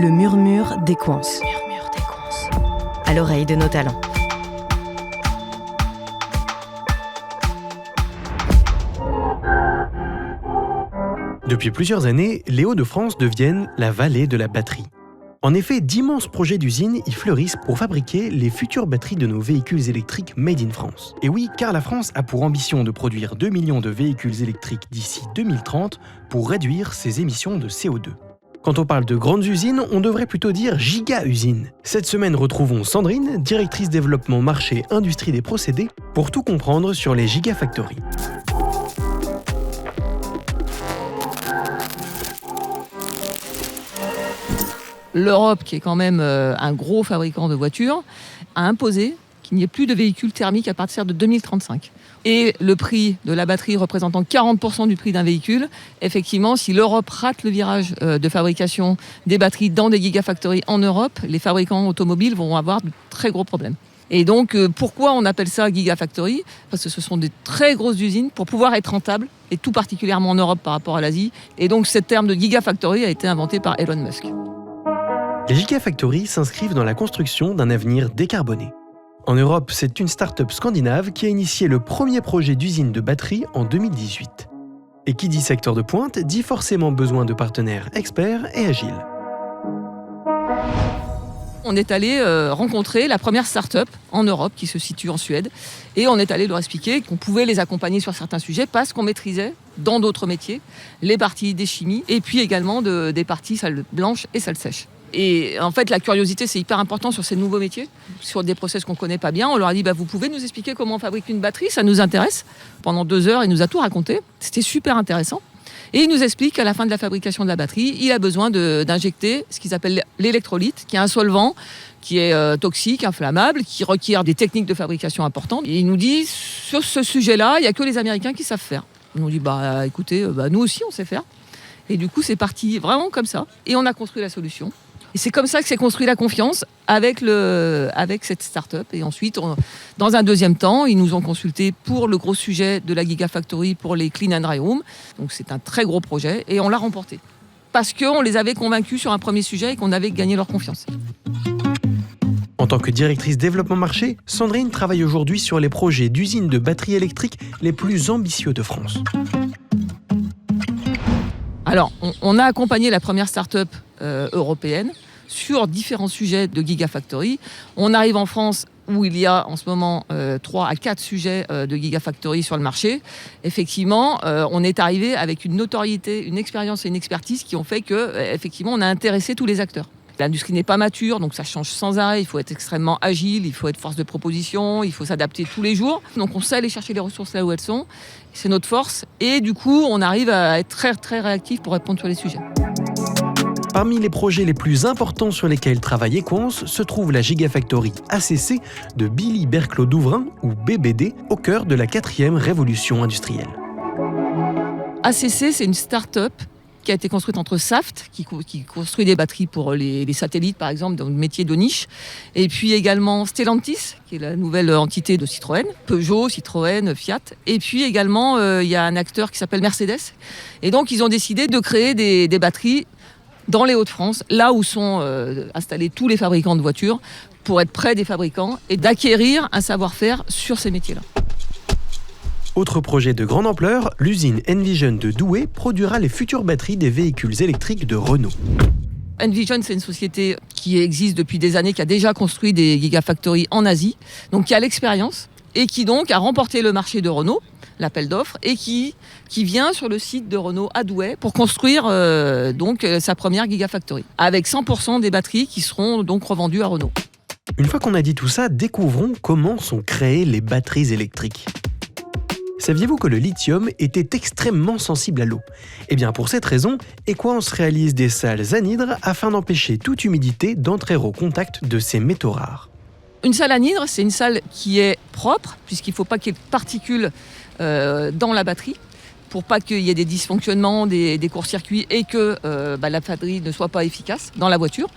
Le murmure des coins. À l'oreille de nos talents. Depuis plusieurs années, les Hauts-de-France deviennent la vallée de la batterie. En effet, d'immenses projets d'usines y fleurissent pour fabriquer les futures batteries de nos véhicules électriques made in France. Et oui, car la France a pour ambition de produire 2 millions de véhicules électriques d'ici 2030 pour réduire ses émissions de CO2. Quand on parle de grandes usines, on devrait plutôt dire giga-usines. Cette semaine, retrouvons Sandrine, directrice développement marché industrie des procédés, pour tout comprendre sur les gigafactories. L'Europe, qui est quand même un gros fabricant de voitures, a imposé qu'il n'y ait plus de véhicules thermiques à partir de 2035. Et le prix de la batterie représentant 40% du prix d'un véhicule, effectivement, si l'Europe rate le virage de fabrication des batteries dans des gigafactories en Europe, les fabricants automobiles vont avoir de très gros problèmes. Et donc, pourquoi on appelle ça gigafactory ? Parce que ce sont des très grosses usines pour pouvoir être rentables, et tout particulièrement en Europe par rapport à l'Asie. Et donc, ce terme de gigafactory a été inventé par Elon Musk. Les gigafactories s'inscrivent dans la construction d'un avenir décarboné. En Europe, c'est une start-up scandinave qui a initié le premier projet d'usine de batterie en 2018. Et qui dit secteur de pointe, dit forcément besoin de partenaires experts et agiles. On est allé rencontrer la première start-up en Europe qui se situe en Suède. Et on est allé leur expliquer qu'on pouvait les accompagner sur certains sujets parce qu'on maîtrisait, dans d'autres métiers, les parties des chimies et puis également des parties salles blanches et salles sèches. Et en fait, la curiosité, c'est hyper important sur ces nouveaux métiers, sur des process qu'on ne connaît pas bien. On leur a dit, vous pouvez nous expliquer comment on fabrique une batterie, ça nous intéresse. Pendant 2 heures, il nous a tout raconté. C'était super intéressant. Et il nous explique qu'à la fin de la fabrication de la batterie, il a besoin d'injecter ce qu'ils appellent l'électrolyte, qui est un solvant qui est toxique, inflammable, qui requiert des techniques de fabrication importantes. Et il nous dit, sur ce sujet-là, il n'y a que les Américains qui savent faire. On nous dit, écoutez, nous aussi, on sait faire. Et du coup, c'est parti vraiment comme ça. Et on a construit la solution. Et c'est comme ça que s'est construit la confiance avec cette start-up. Et ensuite, dans un deuxième temps, ils nous ont consultés pour le gros sujet de la Gigafactory pour les Clean and Dry Rooms. Donc c'est un très gros projet et on l'a remporté. Parce qu'on les avait convaincus sur un premier sujet et qu'on avait gagné leur confiance. En tant que directrice développement marché, Sandrine travaille aujourd'hui sur les projets d'usines de batteries électriques les plus ambitieux de France. Alors, on a accompagné la première start-up européenne sur différents sujets de Gigafactory. On arrive en France où il y a en ce moment 3 à 4 sujets de Gigafactory sur le marché. Effectivement, on est arrivé avec une notoriété, une expérience et une expertise qui ont fait qu'effectivement, on a intéressé tous les acteurs. L'industrie n'est pas mature, donc ça change sans arrêt. Il faut être extrêmement agile, il faut être force de proposition, il faut s'adapter tous les jours. Donc on sait aller chercher les ressources là où elles sont. C'est notre force. Et du coup, on arrive à être très, très réactif pour répondre sur les sujets. Parmi les projets les plus importants sur lesquels travaille Equans se trouve la Gigafactory ACC de Billy Berclos-Douvrin, ou BBD, au cœur de la 4e révolution industrielle. ACC, c'est une start-up qui a été construite entre Saft, qui construit des batteries pour les satellites, par exemple, dans le métier de niche, et puis également Stellantis, qui est la nouvelle entité de Citroën, Peugeot, Citroën, Fiat, et puis également, il y a un acteur qui s'appelle Mercedes. Et donc, ils ont décidé de créer des batteries dans les Hauts-de-France, là où sont installés tous les fabricants de voitures, pour être près des fabricants et d'acquérir un savoir-faire sur ces métiers-là. Autre projet de grande ampleur, l'usine Envision de Douai produira les futures batteries des véhicules électriques de Renault. Envision, c'est une société qui existe depuis des années, qui a déjà construit des gigafactories en Asie, donc qui a l'expérience et qui donc a remporté le marché de Renault, l'appel d'offres, et qui vient sur le site de Renault à Douai pour construire sa première gigafactory, avec 100% des batteries qui seront donc revendues à Renault. Une fois qu'on a dit tout ça, découvrons comment sont créées les batteries électriques. Saviez-vous que le lithium était extrêmement sensible à l'eau ? Eh bien, pour cette raison, Equans réalise des salles anhydres afin d'empêcher toute humidité d'entrer au contact de ces métaux rares. Une salle anhydre, c'est une salle qui est propre, puisqu'il ne faut pas qu'il y ait de particules dans la batterie, pour pas qu'il y ait des dysfonctionnements, des courts-circuits et que la batterie ne soit pas efficace dans la voiture.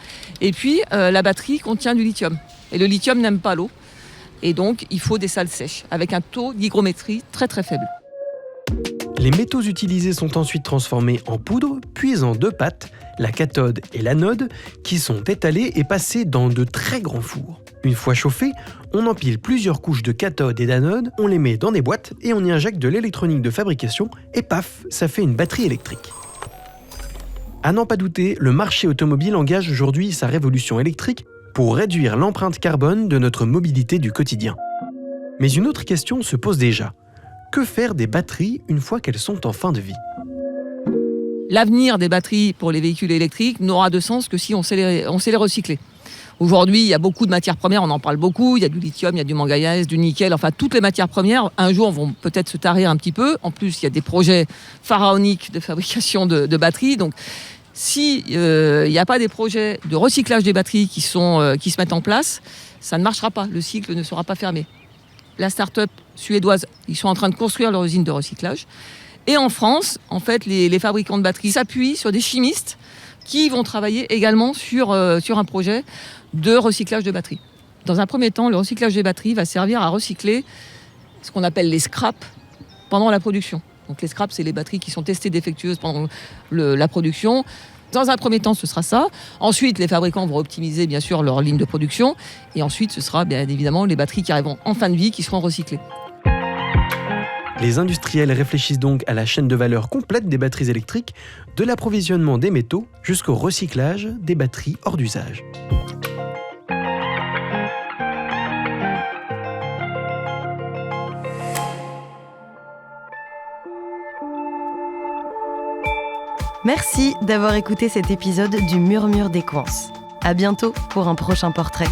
Et puis, la batterie contient du lithium. Et le lithium n'aime pas l'eau. Et donc, il faut des salles sèches, avec un taux d'hygrométrie très très faible. Les métaux utilisés sont ensuite transformés en poudre, puis en 2 pâtes, la cathode et l'anode, qui sont étalés et passés dans de très grands fours. Une fois chauffés, on empile plusieurs couches de cathode et d'anode, on les met dans des boîtes et on y injecte de l'électronique de fabrication et paf, ça fait une batterie électrique. À n'en pas douter, le marché automobile engage aujourd'hui sa révolution électrique pour réduire l'empreinte carbone de notre mobilité du quotidien. Mais une autre question se pose déjà. Que faire des batteries une fois qu'elles sont en fin de vie ? L'avenir des batteries pour les véhicules électriques n'aura de sens que si on sait les recycler. Aujourd'hui, il y a beaucoup de matières premières, on en parle beaucoup, il y a du lithium, il y a du manganèse, du nickel, enfin toutes les matières premières, un jour vont peut-être se tarir un petit peu. En plus, il y a des projets pharaoniques de fabrication de batteries. Donc, si il n'y a pas des projets de recyclage des batteries qui se mettent en place, ça ne marchera pas, le cycle ne sera pas fermé. La start-up suédoise, ils sont en train de construire leur usine de recyclage. Et en France, en fait, les fabricants de batteries s'appuient sur des chimistes qui vont travailler également sur un projet de recyclage de batteries. Dans un premier temps, le recyclage des batteries va servir à recycler ce qu'on appelle les scraps pendant la production. Donc les scraps, c'est les batteries qui sont testées défectueuses pendant la production. Dans un premier temps, ce sera ça. Ensuite, les fabricants vont optimiser, bien sûr, leur ligne de production. Et ensuite, ce sera, bien évidemment, les batteries qui arriveront en fin de vie, qui seront recyclées. Les industriels réfléchissent donc à la chaîne de valeur complète des batteries électriques, de l'approvisionnement des métaux jusqu'au recyclage des batteries hors d'usage. Merci d'avoir écouté cet épisode du Murmure des Coins. À bientôt pour un prochain portrait.